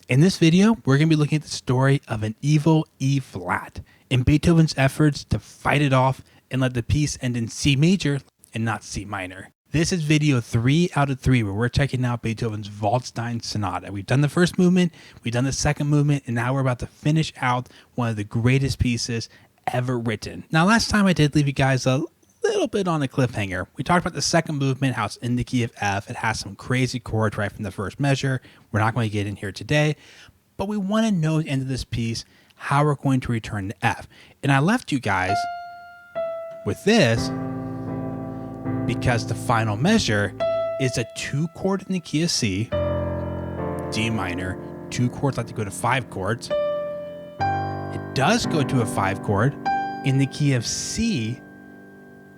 In this video, we're going to be looking at the story of an evil E flat and Beethoven's efforts to fight it off and let the piece end in C major and not C minor. This is video 3 out of 3 where we're checking out Beethoven's Waldstein sonata. We've done the first movement, we've done the second movement, and now we're about to finish out one of the greatest pieces ever written. Now, last time I did leave you guys a little bit on a cliffhanger. We talked about the second movement, how it's in the key of F. It has some crazy chords right from the first measure. We're not going to get in here today, but we want to know at the end of this piece how we're going to return to F. And I left you guys with this because the final measure is a 2 chord in the key of C, D minor, 2 chords like to go to 5 chords. It does go to a 5 chord in the key of C.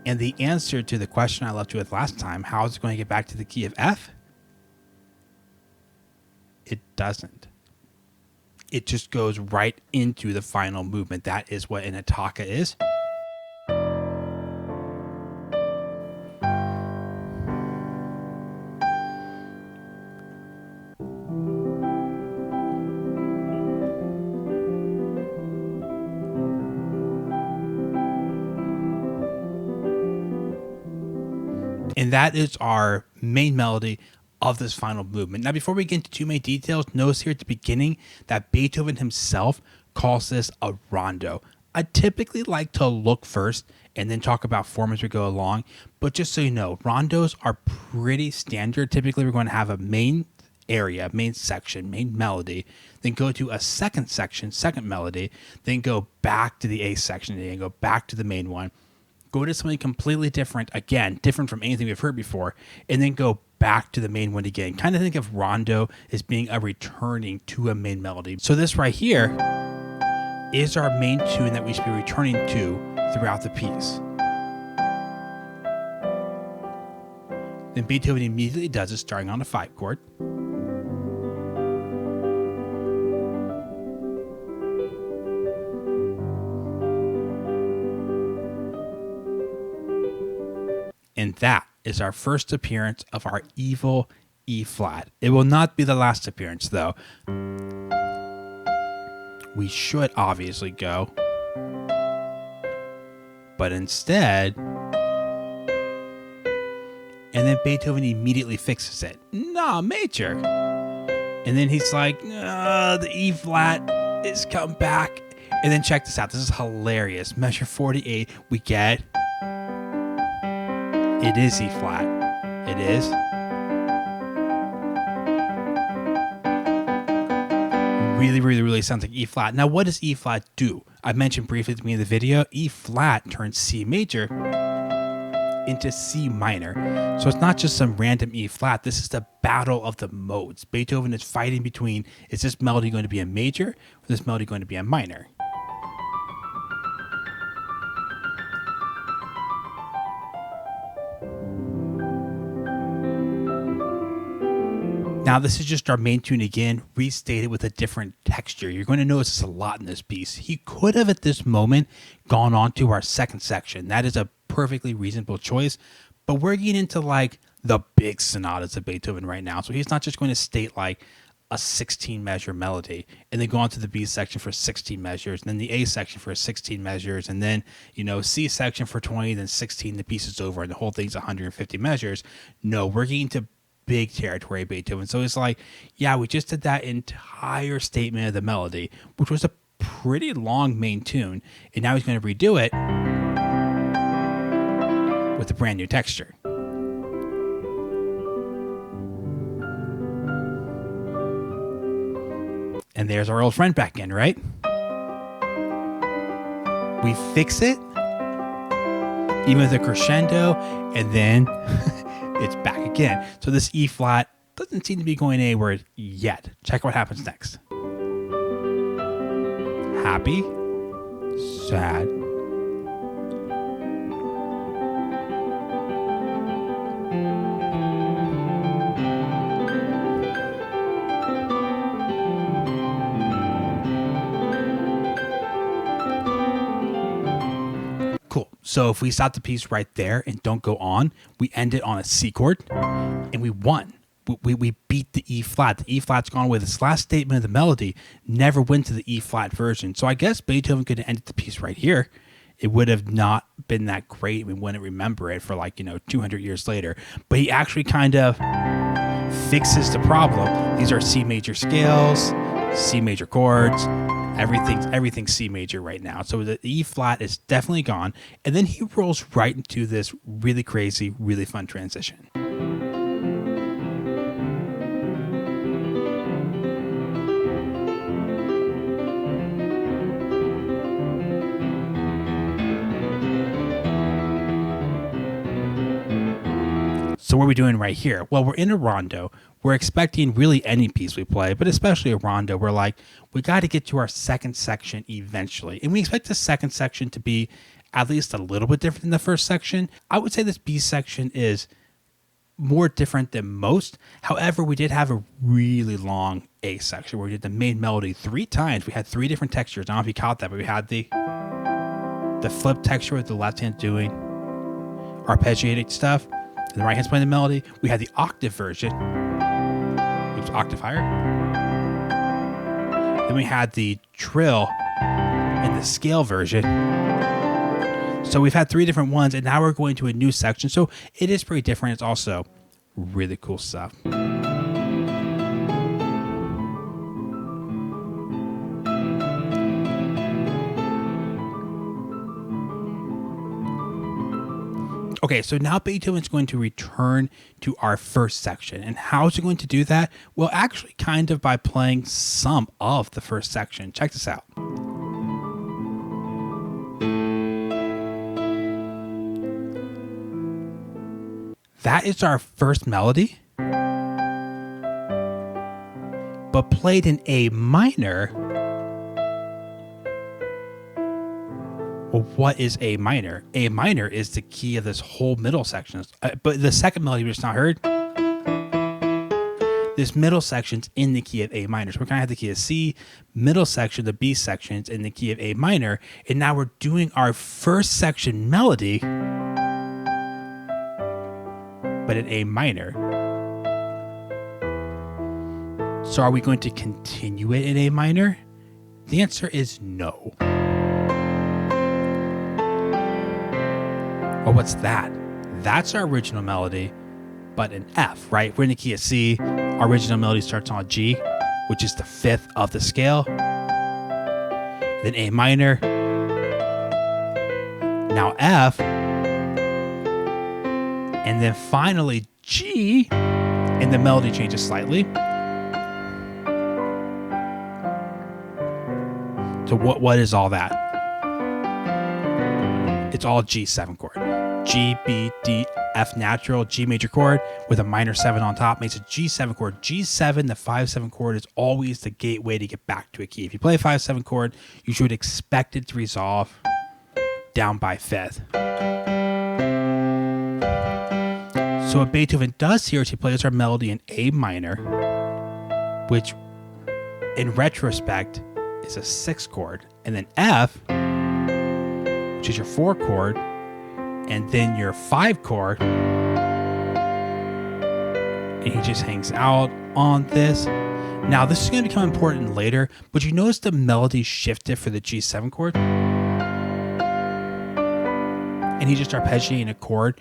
And the answer to the question I left you with last time, how is it going to get back to the key of F? It doesn't. It just goes right into the final movement. That is what an attacca is. And that is our main melody of this final movement. Now, before we get into too many details, notice here at the beginning that Beethoven himself calls this a rondo. I typically like to look first and then talk about form as we go along. But just so you know, rondos are pretty standard. Typically, we're going to have a main area, main section, main melody, then go to a second section, second melody, then go back to the A section, and then go back to the main one. Go to something completely different, again, different from anything we've heard before, and then go back to the main one again. Kind of think of rondo as being a returning to a main melody. So this right here is our main tune that we should be returning to throughout the piece. Then Beethoven immediately does it, starting on a 5 chord. And that is our first appearance of our evil E flat. It will not be the last appearance, though. We should obviously go. But instead, and then Beethoven immediately fixes it. Nah, major. And then he's like, the E flat is come back. And then check this out. This is hilarious. Measure 48, we get... It is E flat. It is. Really sounds like E flat. Now, what does E flat do? I mentioned briefly at the beginning of the video, E flat turns C major into C minor. So it's not just some random E flat. This is the battle of the modes. Beethoven is fighting between, is this melody going to be a major or is this melody going to be a minor? Now, this is just our main tune again, restated with a different texture. You're going to notice this a lot in this piece. He could have, at this moment, gone on to our second section. That is a perfectly reasonable choice. But we're getting into, like, the big sonatas of Beethoven right now. So he's not just going to state, like, a 16-measure melody and then go on to the B section for 16 measures, and then the A section for 16 measures, and then, C section for 20, then 16, the piece is over, and the whole thing's 150 measures. No, we're getting to big territory Beethoven. So it's like, yeah, we just did that entire statement of the melody, which was a pretty long main tune, and now he's going to redo it with a brand new texture. And there's our old friend back in, right? We fix it, even with a crescendo, and then it's back again. So this E flat doesn't seem to be going anywhere yet. Check what happens next. Happy, sad, cool. So if we stop the piece right there and don't go on, we end it on a C chord and we won. we beat the E flat. The E flat's gone away. This last statement of the melody never went to the E flat version. So I guess Beethoven could have ended the piece right here. It would have not been that great. We wouldn't remember it for 200 years later. But he actually kind of fixes the problem. These are C major scales, C major chords. Everything's C major right now. So the E flat is definitely gone. And then he rolls right into this really crazy, really fun transition. So what are we doing right here? Well, we're in a rondo. We're expecting really any piece we play, but especially a rondo. We're like, we got to get to our second section eventually. And we expect the second section to be at least a little bit different than the first section. I would say this B section is more different than most. However, we did have a really long A section where we did the main melody 3 times. We had 3 different textures. I don't know if you caught that, but we had the flip texture with the left hand doing arpeggiated stuff. And the right hand's playing the melody. We had the octave version. Oops, octave higher. Then we had the trill and the scale version. So we've had 3 different ones, and now we're going to a new section. So it is pretty different. It's also really cool stuff. Okay, so now Beethoven's going to return to our first section. And how is he going to do that? Well, actually kind of by playing some of the first section. Check this out. That is our first melody, but played in A minor. Well, what is A minor? A minor is the key of this whole middle section. But the second melody we just now heard, this middle section's in the key of A minor. So we're going to have the key of C, middle section, the B section's in the key of A minor. And now we're doing our first section melody, but in A minor. So are we going to continue it in A minor? The answer is no. Well, what's that? That's our original melody, but in F, right? We're in the key of C. Our original melody starts on G, which is the 5th of the scale. Then A minor. Now F. And then finally G. And the melody changes slightly. So what is all that? It's all G7 chord. G, B, D, F natural, G major chord with a minor 7 on top makes a G7 chord. G7, the 5-7 chord, is always the gateway to get back to a key. If you play a 5-7 chord, you should expect it to resolve down by 5th. So what Beethoven does here is he plays our melody in A minor, which in retrospect is a 6 chord, and then F, which is your 4 chord, and then your 5 chord, and he just hangs out on this. Now, this is going to become important later, but you notice the melody shifted for the G7 chord, and he just arpeggiating a chord.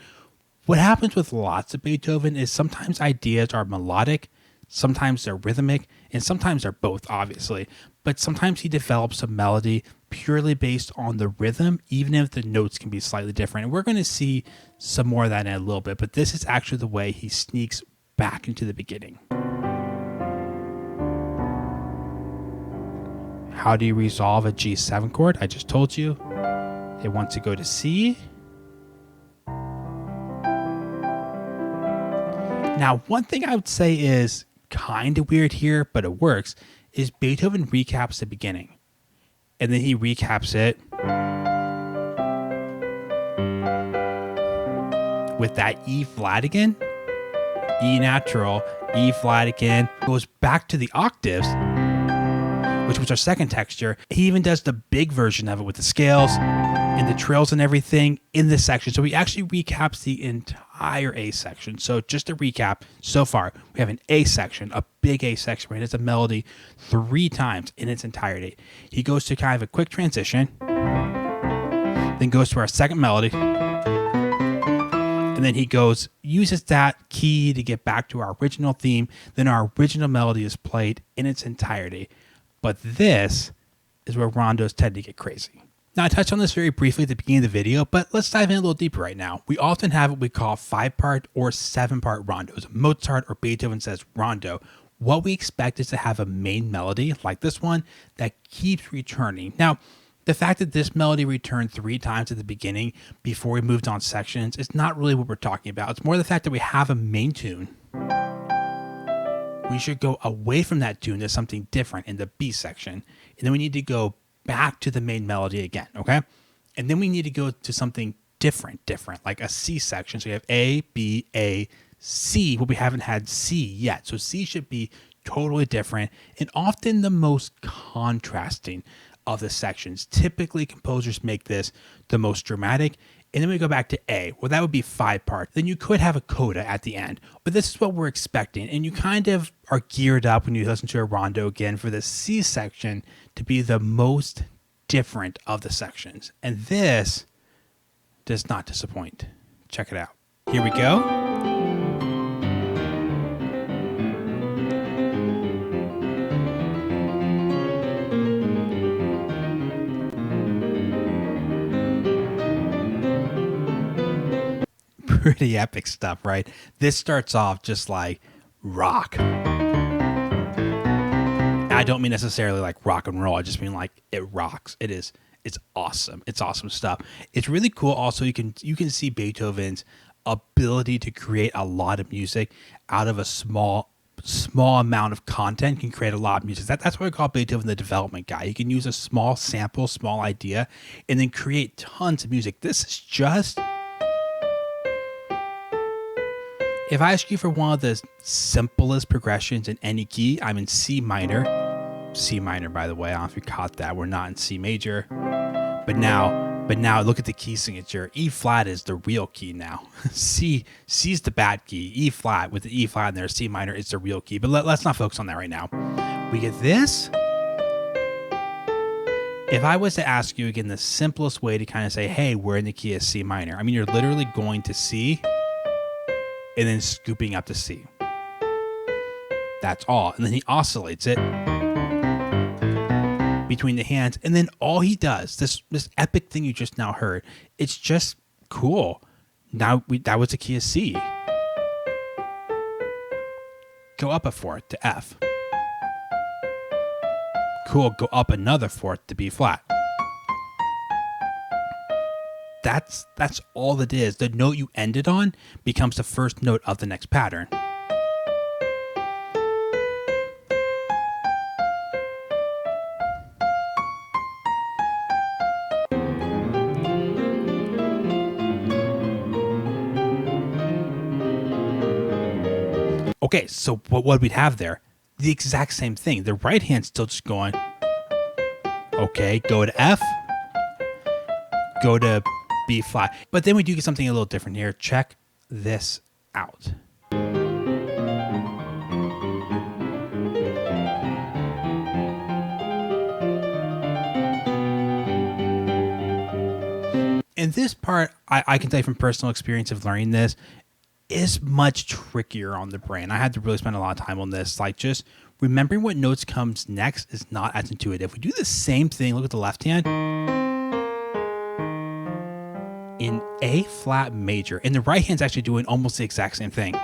What happens with lots of Beethoven is sometimes ideas are melodic, sometimes they're rhythmic, and sometimes they're both, obviously. But sometimes he develops a melody purely based on the rhythm, even if the notes can be slightly different. And we're going to see some more of that in a little bit, but this is actually the way he sneaks back into the beginning. How do you resolve a G7 chord? I just told you. It wants to go to C. Now, one thing I would say is kind of weird here, but it works, is Beethoven recaps the beginning. And then he recaps it with that E flat again, E natural, E flat again, goes back to the octaves which was our second texture. He even does the big version of it with the scales and the trills and everything in this section. So he actually recaps the entire A section. So just to recap, so far, we have an A section, a big A section where he does a melody 3 times in its entirety. He goes to kind of a quick transition, then goes to our second melody, and then he uses that key to get back to our original theme. Then our original melody is played in its entirety. But this is where rondos tend to get crazy. Now, I touched on this very briefly at the beginning of the video, but let's dive in a little deeper right now. We often have what we call 5-part or 7-part rondos. Mozart or Beethoven says rondo. What we expect is to have a main melody like this one that keeps returning. Now, the fact that this melody returned 3 times at the beginning before we moved on sections is not really what we're talking about. It's more the fact that we have a main tune. We should go away from that tune to something different in the B section. And then we need to go back to the main melody again, okay? And then we need to go to something different, like a C section. So you have A, B, A, C, but we haven't had C yet. So C should be totally different and often the most contrasting of the sections. Typically, composers make this the most dramatic. And then we go back to A. Well, that would be 5 parts. Then you could have a coda at the end. But this is what we're expecting. And you kind of are geared up when you listen to a rondo again for the C section to be the most different of the sections. And this does not disappoint. Check it out. Here we go. Pretty epic stuff, right? This starts off just like rock. I don't mean necessarily like rock and roll. I just mean like it rocks. It's awesome. It's awesome stuff. It's really cool. Also, you can see Beethoven's ability to create a lot of music out of a small amount of content. Can create a lot of music. That's why we call Beethoven the development guy. He can use a small sample, small idea, and then create tons of music. This is just... If I ask you for one of the simplest progressions in any key, I'm in C minor. C minor, by the way. I don't know if you caught that. We're not in C major. But now look at the key signature. E flat is the real key now. C's the bad key. E flat with the E flat in there. C minor is the real key. But let's not focus on that right now. We get this. If I was to ask you again, the simplest way to kind of say, hey, we're in the key of C minor. I mean, you're literally going to C and then scooping up to C. That's all. And then he oscillates it between the hands. And then all he does, this epic thing you just now heard, it's just cool. Now that was the key of C. Go up a fourth to F. Cool, go up another fourth to B flat. That's all it is. The note you ended on becomes the first note of the next pattern. Okay, so what we'd have there, the exact same thing. The right hand's still just going, okay, go to F, go to B flat. But then we do get something a little different here. Check this out. And this part, I can tell you from personal experience of learning this, is much trickier on the brain. I had to really spend a lot of time on this. Like, just remembering what notes comes next is not as intuitive. We do the same thing. Look at the left hand. In A flat major. And the right hand's actually doing almost the exact same thing.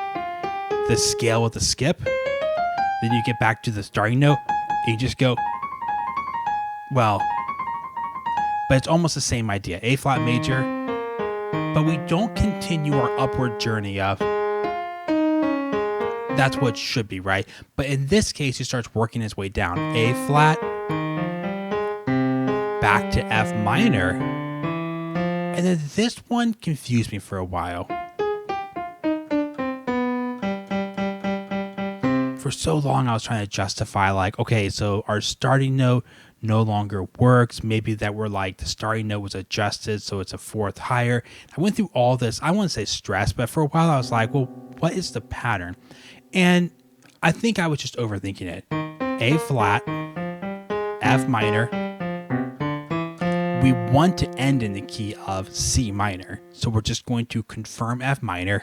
The scale with the skip. Then you get back to the starting note. And you just go, well, but it's almost the same idea. A flat major. But we don't continue our upward journey of, that's what it should be, right? But in this case, he starts working his way down. A flat, back to F minor. And then this one confused me for a while. for so long I was trying to justify like, okay, so our starting note no longer works. Maybe that we're like the starting note was adjusted, so it's a fourth higher. I went through all this. I wouldn't say stress, but for a while I was like, well, what is the pattern? And I think I was just overthinking it. A flat, F minor. We want to end in the key of C minor. So we're just going to confirm F minor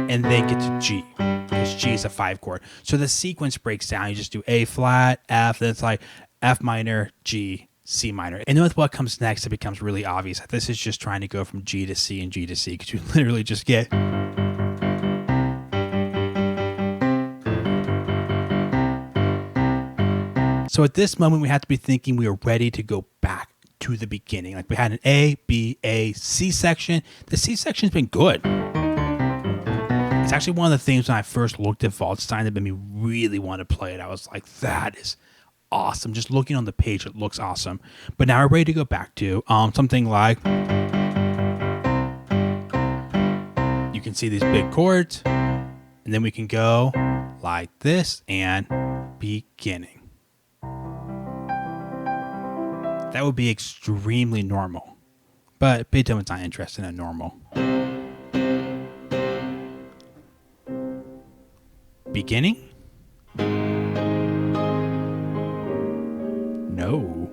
and then get to G, because G is a 5 chord. So the sequence breaks down. You just do A flat, F, then it's like F minor, G, C minor. And then with what comes next, it becomes really obvious that this is just trying to go from G to C and G to C, because you literally just get... So at this moment, we have to be thinking we are ready to go back to the beginning. Like we had an A, B, A, C section. The C section's been good. It's actually one of the things when I first looked at Waldstein that made me really want to play it. I was like, that is awesome. Just looking on the page, it looks awesome. But now we're ready to go back to something like, you can see these big chords, and then we can go like this and beginning. That would be extremely normal, but Beethoven's not interested in normal. Beginning? No.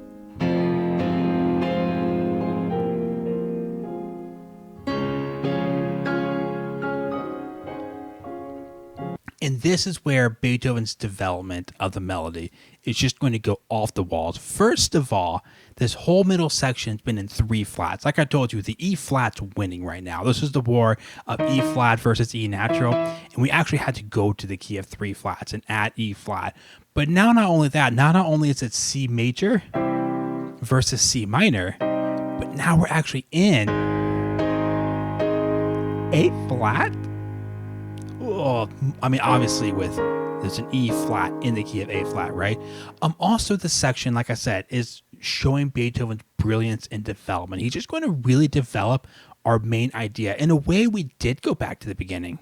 And this is where Beethoven's development of the melody is just going to go off the walls. First of all, this whole middle section has been in 3 flats. Like I told you, the E flat's winning right now. This is the war of E flat versus E natural. And we actually had to go to the key of 3 flats and add E flat. But now not only that, not only is it C major versus C minor, but now we're actually in A flat. Oh, I mean, obviously there's an E flat in the key of A flat, right? Also the section, like I said, is showing Beethoven's brilliance in development. He's just going to really develop our main idea. In a way, we did go back to the beginning.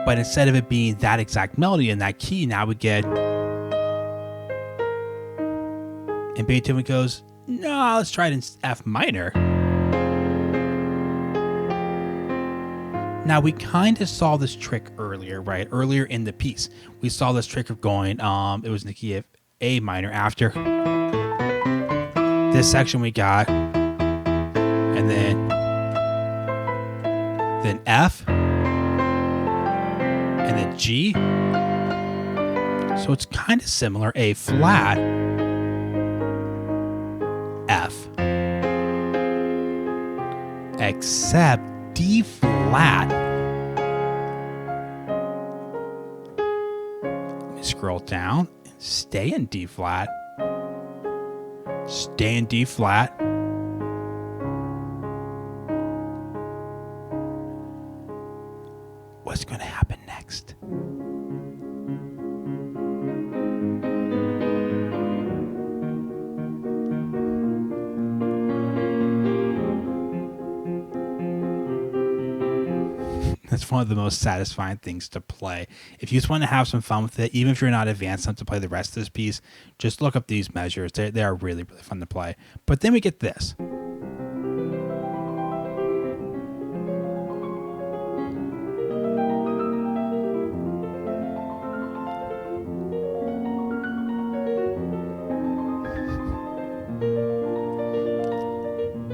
But instead of it being that exact melody in that key, now we get... And Beethoven goes, no, let's try it in F minor. Now, we kind of saw this trick earlier, right? Earlier in the piece, we saw this trick of going, it was in the key of A minor after this section we got, and then F, and then G. So it's kind of similar, A flat, F, except D flat. Let me scroll down and stay in D flat. Stay in D flat. What's going to happen next? That's one of the most satisfying things to play. If you just want to have some fun with it, even if you're not advanced enough to play the rest of this piece, just look up these measures. They are really, really fun to play. But then we get this.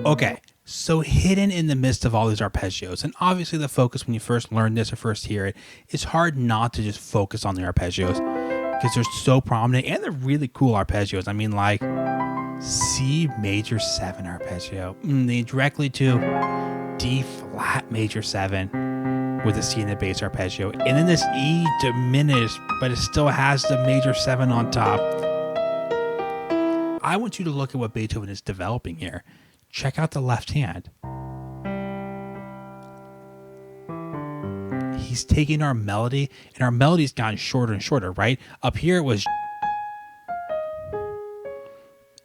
Okay. So hidden in the midst of all these arpeggios, and obviously the focus when you first learn this or first hear it, it's hard not to just focus on the arpeggios because they're so prominent and they're really cool arpeggios. I mean, like C major 7 arpeggio, lead directly to D flat major 7 with a C in the bass arpeggio, and then this E diminished, but it still has the major 7 on top. I want you to look at what Beethoven is developing here. Check out the left hand. He's taking our melody, and our melody's gotten shorter and shorter, right? Up here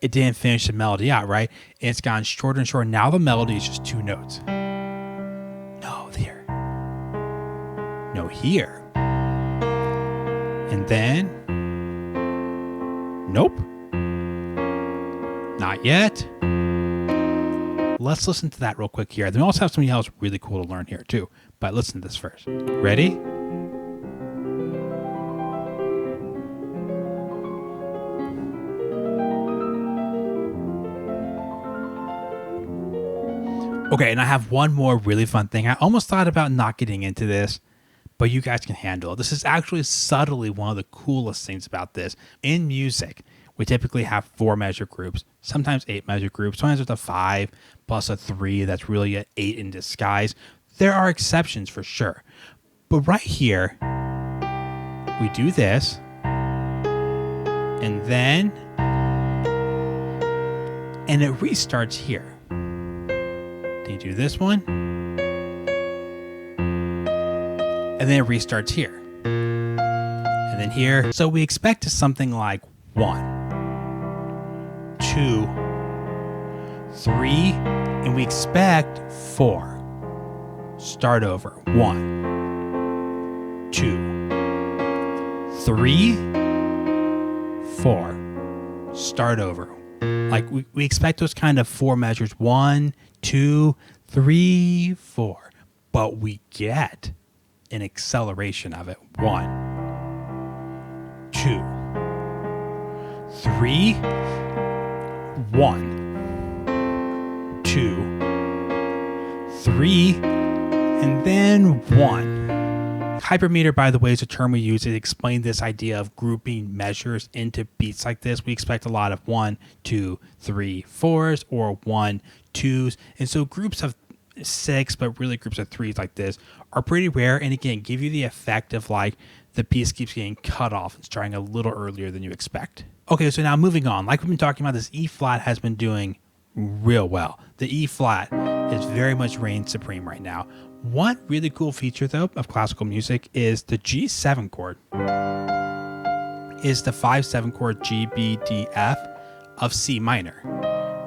it didn't finish the melody out, right? And it's gotten shorter and shorter. Now the melody is just 2 notes. No, there. No, here. And then, nope. Not yet. Let's listen to that real quick here. Then we also have something else really cool to learn here too. But listen to this first. Ready? Okay, and I have one more really fun thing. I almost thought about not getting into this, but you guys can handle it. This is actually subtly one of the coolest things about this. In music, we typically have 4 measure groups, sometimes 8 measure groups. Sometimes there's a 5 plus a 3 that's really an 8 in disguise. There are exceptions for sure. But right here, we do this, and then, and it restarts here. Then you do this one, and then it restarts here, and then here. So we expect something like 1, 2, 3, and we expect 4. Start over. 1, 2, 3, 4. Start over. Like we expect those kind of 4 measures. 1, 2, 3, 4. But we get an acceleration of it. 1, 2, 3, 1, 2, 3, and then 1. Hypermeter, by the way, is a term we use to explain this idea of grouping measures into beats like this. We expect a lot of 1, 2, 3, 4s or 1, 2s. And so groups of 6, but really groups of 3s like this are pretty rare. And again, give you the effect of like the piece keeps getting cut off and starting a little earlier than you expect. Okay, so now moving on. Like we've been talking about, this E flat has been doing real well. The E flat is very much reigns supreme right now. One really cool feature, though, of classical music is the G7 chord is the 5/7 chord G, B, D, F of C minor,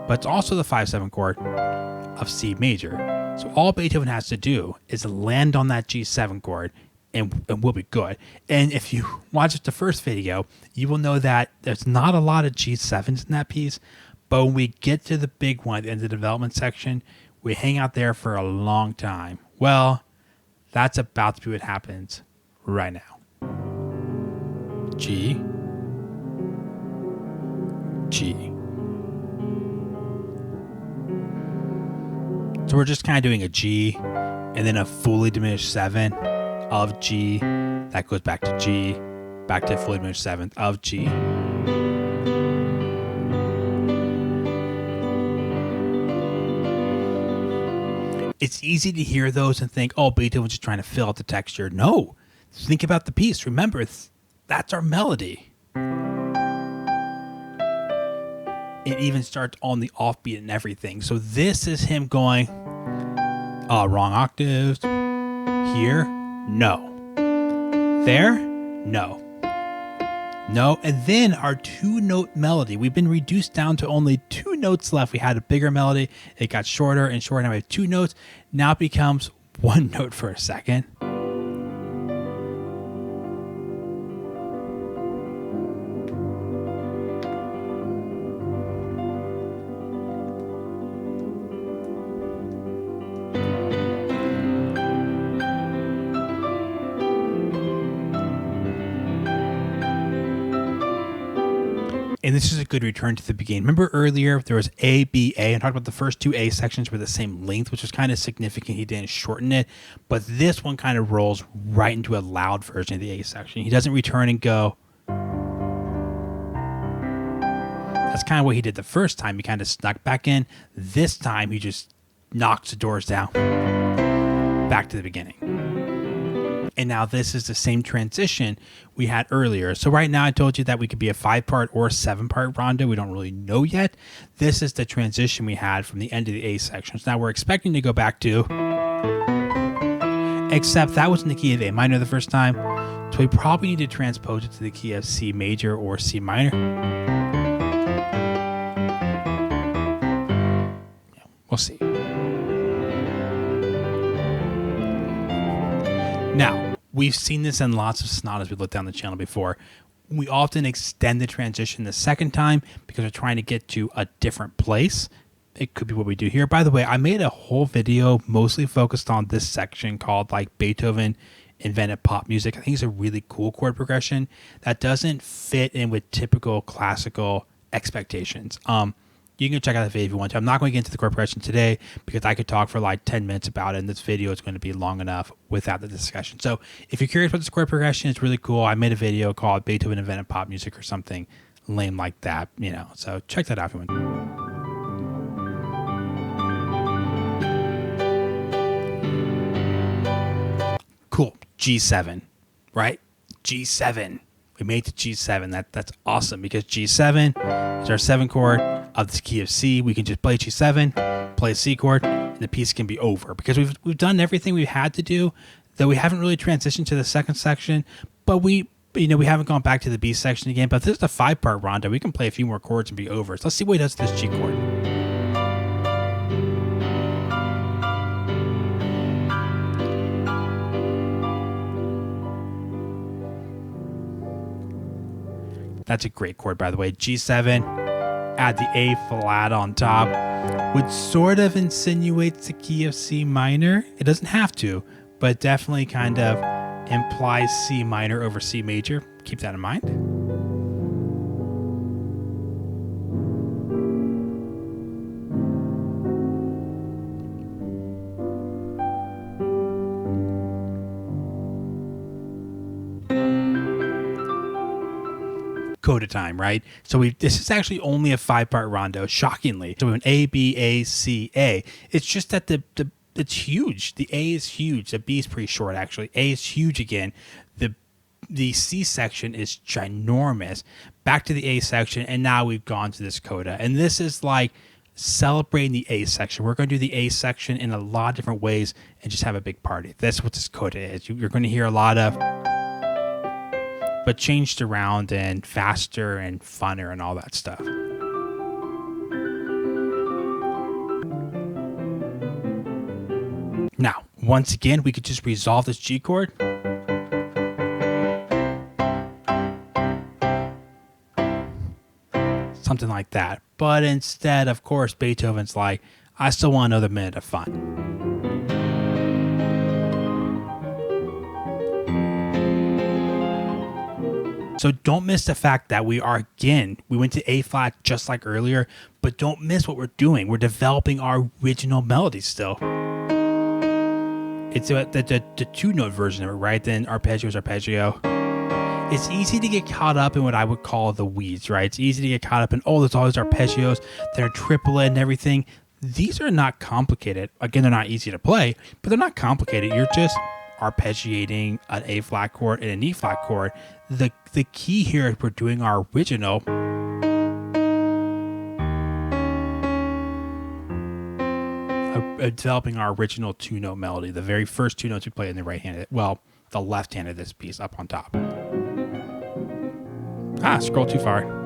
but it's also the 5/7 chord of C major. So all Beethoven has to do is land on that G7 chord and we'll be good. And if you watch the first video, you will know that there's not a lot of G7s in that piece, but when we get to the big one in the development section, we hang out there for a long time. Well, that's about to be what happens right now. G, G. So we're just kind of doing a G and then a fully diminished 7 of G. That goes back to G, back to fully diminished 7th of G. It's easy to hear those and think, oh, Beethoven's just trying to fill out the texture. No, think about the piece. Remember, that's our melody. It even starts on the offbeat and everything. So this is him going, wrong octaves. Here, no. There, no. No, and then our 2-note melody. We've been reduced down to only 2 notes left. We had a bigger melody. It got shorter and shorter. Now we have 2 notes. Now it becomes 1 note for a second. And this is a good return to the beginning. Remember earlier there was A, B, A, and talked about the first 2 A sections were the same length, which was kind of significant. He didn't shorten it, but this one kind of rolls right into a loud version of the A section. He doesn't return and go. That's kind of what he did the first time. He kind of snuck back in. This time he just knocks the doors down. Back to the beginning. And now this is the same transition we had earlier. So right now I told you that we could be a 5-part or 7-part rondo. We don't really know yet. This is the transition we had from the end of the A sections. Now we're expecting to go back to, except that was in the key of A minor the first time. So we probably need to transpose it to the key of C major or C minor. Yeah, we'll see. Now, we've seen this in lots of sonatas we've looked down the channel before. We often extend the transition the second time because we're trying to get to a different place. It could be what we do here. By the way, I made a whole video mostly focused on this section called like Beethoven invented pop music. I think it's a really cool chord progression that doesn't fit in with typical classical expectations. You can check out the video if you want to. I'm not going to get into the chord progression today because I could talk for like 10 minutes about it, and this video is going to be long enough without the discussion. So if you're curious about this chord progression, it's really cool. I made a video called Beethoven invented pop music or something lame like that, you know. So check that out if you want. Cool. G7, right? G7. We made the G7. That's awesome because G7 is our 7 chord of the key of C. We can just play G7, play a C chord, and the piece can be over because we've done everything we had to do. Though we haven't really transitioned to the second section, but we haven't gone back to the B section again. But this is a 5-part rondo. We can play a few more chords and be over. So let's see what he does with this G chord. That's a great chord, by the way. G7, add the A flat on top, which sort of insinuates the key of C minor. It doesn't have to, but definitely kind of implies C minor over C major. Keep that in mind. Coda time, right? So this is actually only a 5-part rondo, shockingly. So we went A, B, A, C, A. It's just that it's huge. The A is huge. The B is pretty short, actually. A is huge again. The C section is ginormous. Back to the A section, and now we've gone to this coda. And this is like celebrating the A section. We're going to do the A section in a lot of different ways and just have a big party. That's what this coda is. You're going to hear a lot of, but changed around and faster and funner and all that stuff. Now, once again, we could just resolve this G chord. Something like that. But instead, of course, Beethoven's like, I still want another minute of fun. So don't miss the fact that we went to A flat just like earlier, but don't miss what we're doing. We're developing our original melody still. It's the 2-note version of it, right? Then arpeggio is arpeggio. It's easy to get caught up in what I would call the weeds, right? It's easy to get caught up in, there's all these arpeggios that are triplet and everything. These are not complicated. Again, they're not easy to play, but they're not complicated. You're just arpeggiating an A flat chord and an E flat chord. The key here is we're doing our original developing our original 2-note melody, the very first 2 notes we play in the right hand, well, the left hand of this piece up on top. Scroll too far.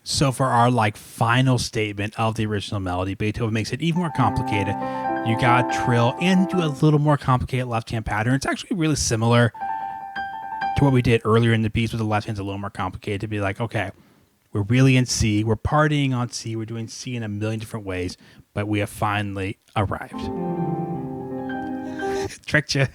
So for our final statement of the original melody, Beethoven makes it even more complicated. You got trill and do a little more complicated left-hand pattern. It's actually really similar to what we did earlier in the piece, with the left hand's a little more complicated, to be like, okay, we're really in C, we're partying on C, we're doing C in a million different ways, but we have finally arrived. Tricked you.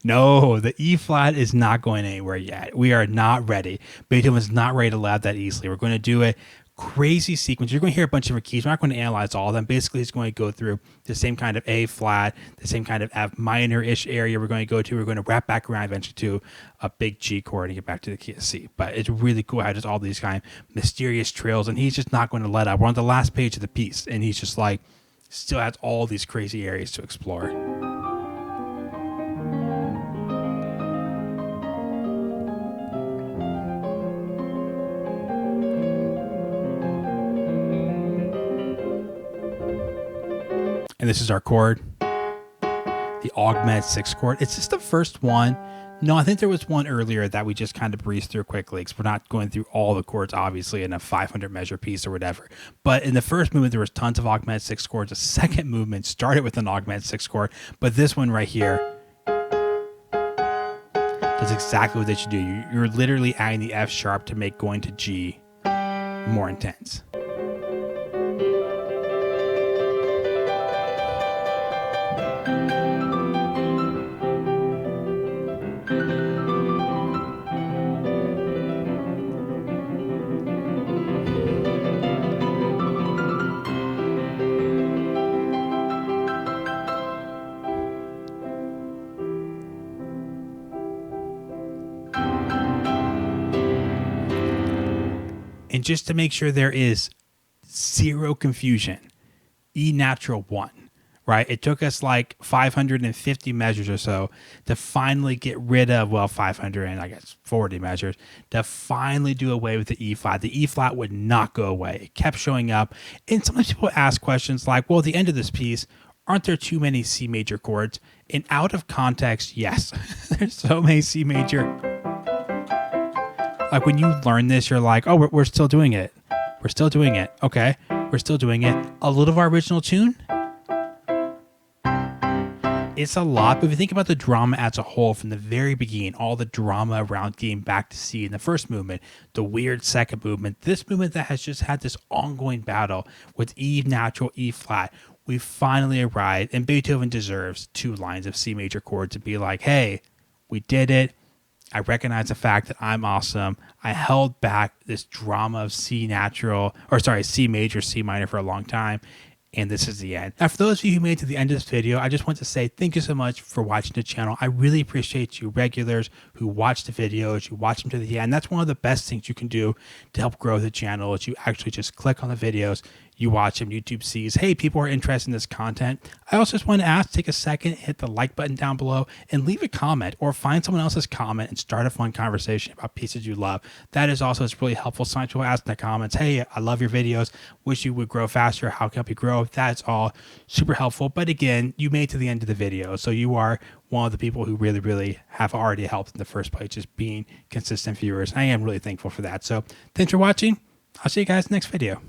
No, the E flat is not going anywhere yet. We are not ready. Beethoven's not ready to lab that easily. We're going to do a crazy sequence. You're going to hear a bunch of different keys. We're not going to analyze all of them. Basically, he's going to go through the same kind of A flat, the same kind of F minor-ish area we're going to go to. We're going to wrap back around eventually to a big G chord and get back to the key of C. But it's really cool how just all these kind of mysterious trills, and he's just not going to let up. We're on the last page of the piece, and he's just like, still has all these crazy areas to explore. And this is our chord, the augmented 6th chord. It's just the first one. No, I think there was one earlier that we just kind of breezed through quickly because we're not going through all the chords, obviously, in a 500 measure piece or whatever. But in the first movement, there was tons of augmented 6th chords. The second movement started with an augmented 6th chord, but this one right here does exactly what they should do. You're literally adding the F sharp to make going to G more intense. And just to make sure there is zero confusion, E natural 1, right? It took us like 550 measures or so to finally get rid of, well, 500 and I guess 40 measures to finally do away with the E flat. The E flat would not go away. It kept showing up. And sometimes people ask questions like, well, at the end of this piece, aren't there too many C major chords? And out of context, yes, there's so many C major. Like when you learn this, you're like, oh, we're still doing it. We're still doing it. Okay, we're still doing it. A little of our original tune. It's a lot, but if you think about the drama as a whole from the very beginning, all the drama around getting back to C in the first movement, the weird second movement, this movement that has just had this ongoing battle with E natural, E flat, we finally arrived, and Beethoven deserves 2 lines of C major chords to be like, hey, we did it. I recognize the fact that I'm awesome. I held back this drama of C major, C minor for a long time. And this is the end. Now, for those of you who made it to the end of this video, I just want to say thank you so much for watching the channel. I really appreciate you regulars who watch the videos, you watch them to the end. That's one of the best things you can do to help grow the channel is you actually just click on the videos, you watch them, YouTube sees, hey, people are interested in this content. I also just want to ask, take a second, hit the like button down below and leave a comment or find someone else's comment and start a fun conversation about pieces you love. That is also really helpful. Some people ask in the comments, hey, I love your videos. Wish you would grow faster. How can I help you grow? That's all super helpful. But again, you made it to the end of the video. So you are one of the people who really, really have already helped in the first place, just being consistent viewers. I am really thankful for that. So thanks for watching. I'll see you guys next video.